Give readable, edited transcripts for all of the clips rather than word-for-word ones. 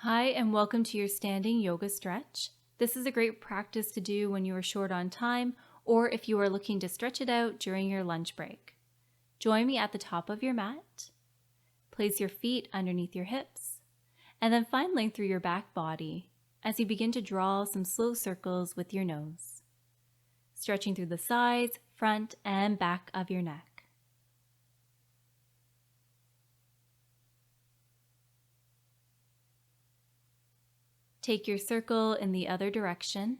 Hi, and welcome to your standing yoga stretch. This is a great practice to do when you are short on time or if you are looking to stretch it out during your lunch break. Join me at the top of your mat. Place your feet underneath your hips, and then find length through your back body as you begin to draw some slow circles with your nose, stretching through the sides, front, and back of your neck. Take your circle in the other direction.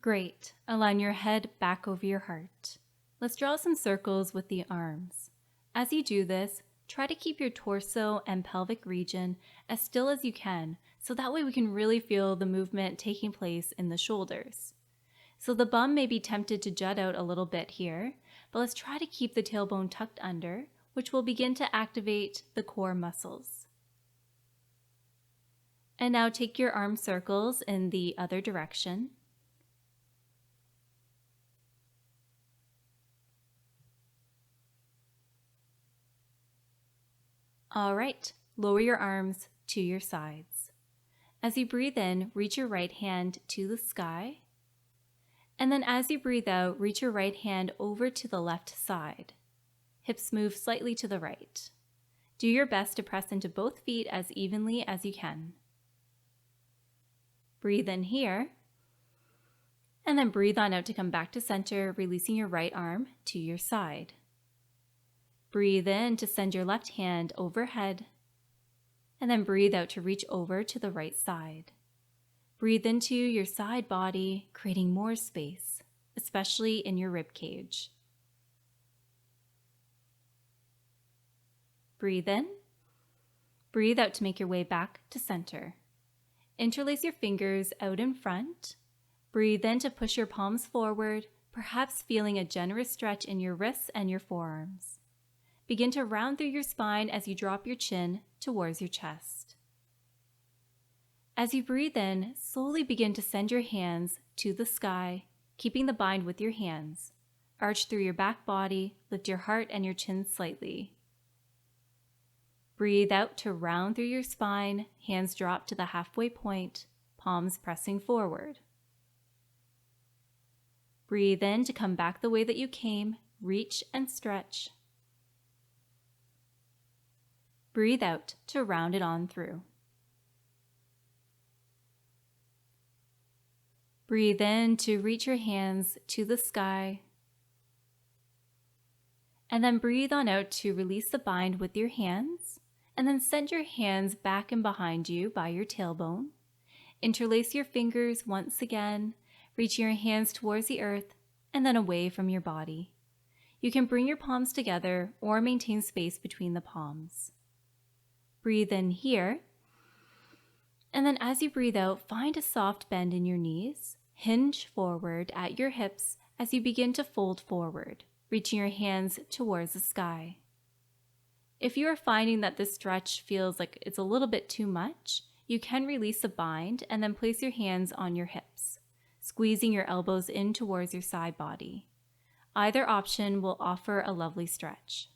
Great. Align your head back over your heart. Let's draw some circles with the arms. As you do this, try to keep your torso and pelvic region as still as you can, so that way we can really feel the movement taking place in the shoulders. So the bum may be tempted to jut out a little bit here, but let's try to keep the tailbone tucked under, which will begin to activate the core muscles. And now take your arm circles in the other direction. All right, lower your arms to your sides. As you breathe in, reach your right hand to the sky. And then as you breathe out, reach your right hand over to the left side. Hips move slightly to the right. Do your best to press into both feet as evenly as you can. Breathe in here. And then breathe on out to come back to center, releasing your right arm to your side. Breathe in to send your left hand overhead, and then breathe out to reach over to the right side. Breathe into your side body, creating more space, especially in your rib cage. Breathe in. Breathe out to make your way back to center. Interlace your fingers out in front. Breathe in to push your palms forward, perhaps feeling a generous stretch in your wrists and your forearms. Begin to round through your spine as you drop your chin towards your chest. As you breathe in, slowly begin to send your hands to the sky, keeping the bind with your hands. Arch through your back body, lift your heart and your chin slightly. Breathe out to round through your spine, hands drop to the halfway point, palms pressing forward. Breathe in to come back the way that you came, reach and stretch. Breathe out to round it on through. Breathe in to reach your hands to the sky. And then breathe on out to release the bind with your hands. And then send your hands back and behind you by your tailbone. Interlace your fingers once again, reach your hands towards the earth and then away from your body. You can bring your palms together or maintain space between the palms. Breathe in here, and then as you breathe out, find a soft bend in your knees. Hinge forward at your hips as you begin to fold forward, reaching your hands towards the sky. If you are finding that this stretch feels like it's a little bit too much, you can release the bind and then place your hands on your hips, squeezing your elbows in towards your side body. Either option will offer a lovely stretch.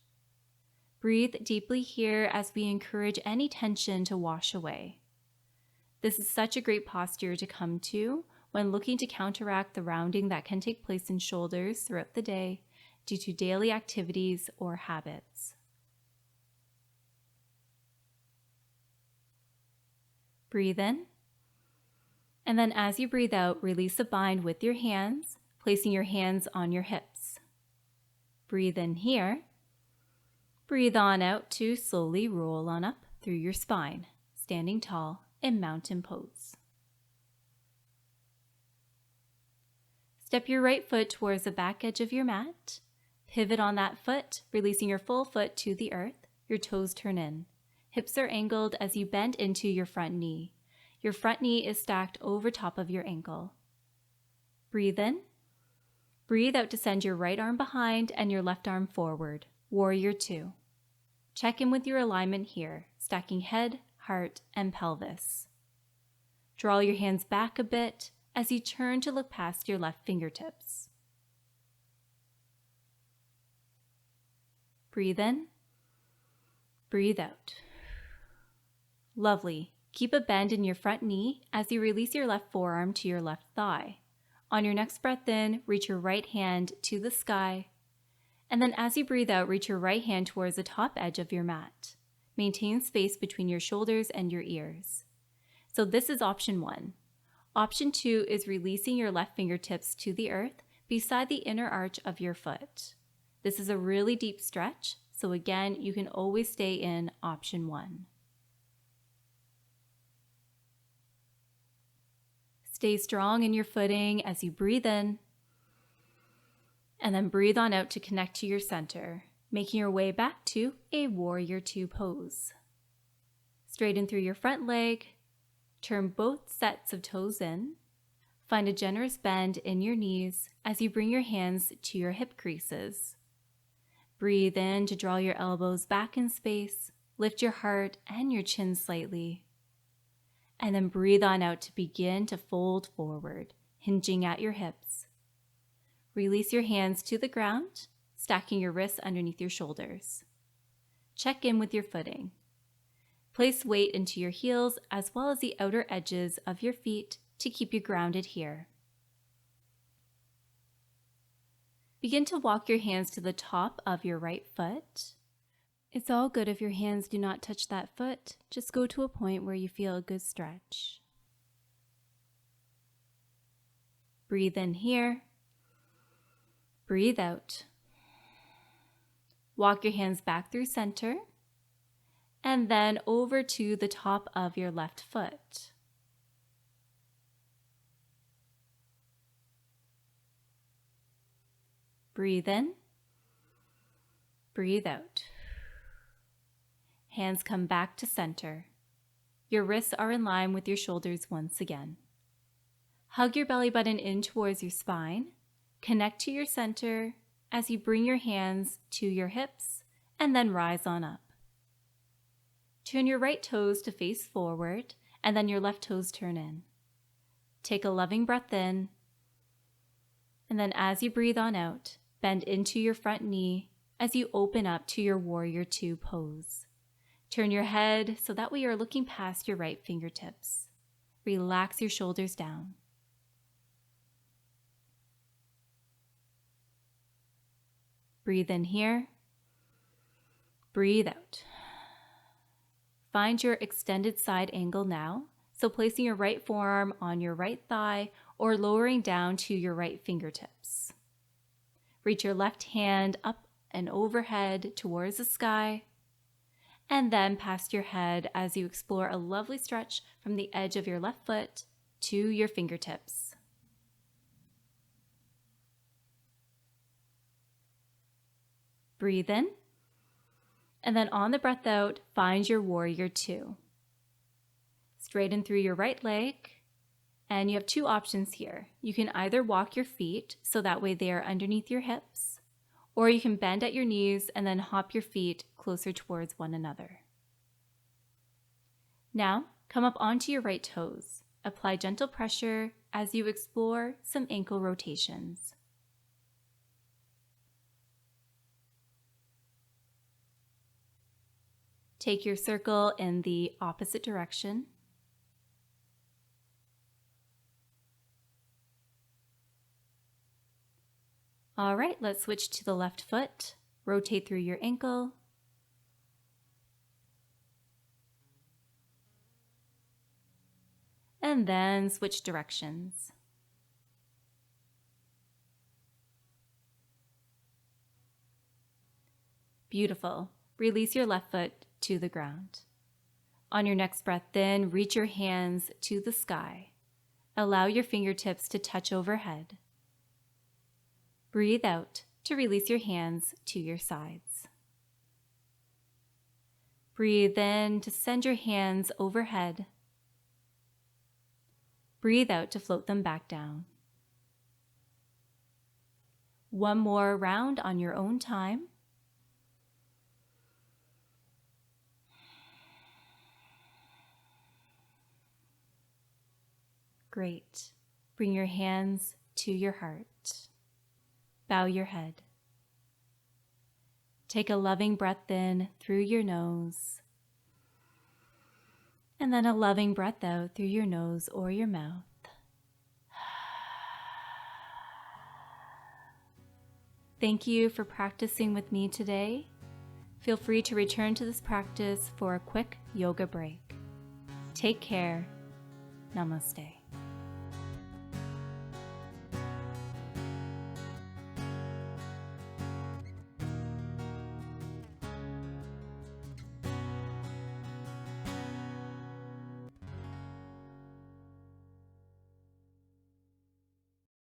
Breathe deeply here as we encourage any tension to wash away. This is such a great posture to come to when looking to counteract the rounding that can take place in shoulders throughout the day due to daily activities or habits. Breathe in, and then as you breathe out, release the bind with your hands, placing your hands on your hips. Breathe in here. Breathe on out to slowly roll on up through your spine, standing tall in mountain pose. Step your right foot towards the back edge of your mat. Pivot on that foot, releasing your full foot to the earth. Your toes turn in. Hips are angled as you bend into your front knee. Your front knee is stacked over top of your ankle. Breathe in. Breathe out to send your right arm behind and your left arm forward. Warrior two. Check in with your alignment here, stacking head, heart, and pelvis. Draw your hands back a bit as you turn to look past your left fingertips. Breathe in. Breathe out. Lovely. Keep a bend in your front knee as you release your left forearm to your left thigh. On your next breath in, reach your right hand to the sky. And then as you breathe out, reach your right hand towards the top edge of your mat. Maintain space between your shoulders and your ears. So this is option 1. Option 2 is releasing your left fingertips to the earth beside the inner arch of your foot. This is a really deep stretch, so again, you can always stay in option 1. Stay strong in your footing as you breathe in, and then breathe on out to connect to your center, making your way back to a warrior 2 pose. Straighten through your front leg, turn both sets of toes in, find a generous bend in your knees as you bring your hands to your hip creases. Breathe in to draw your elbows back in space, lift your heart and your chin slightly. And then breathe on out to begin to fold forward, hinging at your hips. Release your hands to the ground, stacking your wrists underneath your shoulders. Check in with your footing. Place weight into your heels as well as the outer edges of your feet to keep you grounded here. Begin to walk your hands to the top of your right foot. It's all good if your hands do not touch that foot. Just go to a point where you feel a good stretch. Breathe in here. Breathe out. Walk your hands back through center and then over to the top of your left foot. Breathe in. Breathe out. Hands come back to center. Your wrists are in line with your shoulders once again. Hug your belly button in towards your spine. Connect to your center as you bring your hands to your hips and then rise on up. Turn your right toes to face forward and then your left toes turn in. Take a loving breath in, and then as you breathe on out, bend into your front knee as you open up to your warrior 2 pose. Turn your head so that way you're looking past your right fingertips. Relax your shoulders down. Breathe in here. Breathe out. Find your extended side angle now. So placing your right forearm on your right thigh or lowering down to your right fingertips. Reach your left hand up and overhead towards the sky, and then past your head as you explore a lovely stretch from the edge of your left foot to your fingertips. Breathe in, and then on the breath out, find your warrior 2. Straighten through your right leg, and you have 2 options here. You can either walk your feet so that way they are underneath your hips, or you can bend at your knees and then hop your feet closer towards one another. Now, come up onto your right toes. Apply gentle pressure as you explore some ankle rotations. Take your circle in the opposite direction. All right, let's switch to the left foot. Rotate through your ankle. And then switch directions. Beautiful. Release your left foot to the ground. On your next breath in, reach your hands to the sky. Allow your fingertips to touch overhead. Breathe out to release your hands to your sides. Breathe in to send your hands overhead. Breathe out to float them back down. One more round on your own time. Great. Bring your hands to your heart. Bow your head. Take a loving breath in through your nose, and then a loving breath out through your nose or your mouth. Thank you for practicing with me today. Feel free to return to this practice for a quick yoga break. Take care. Namaste.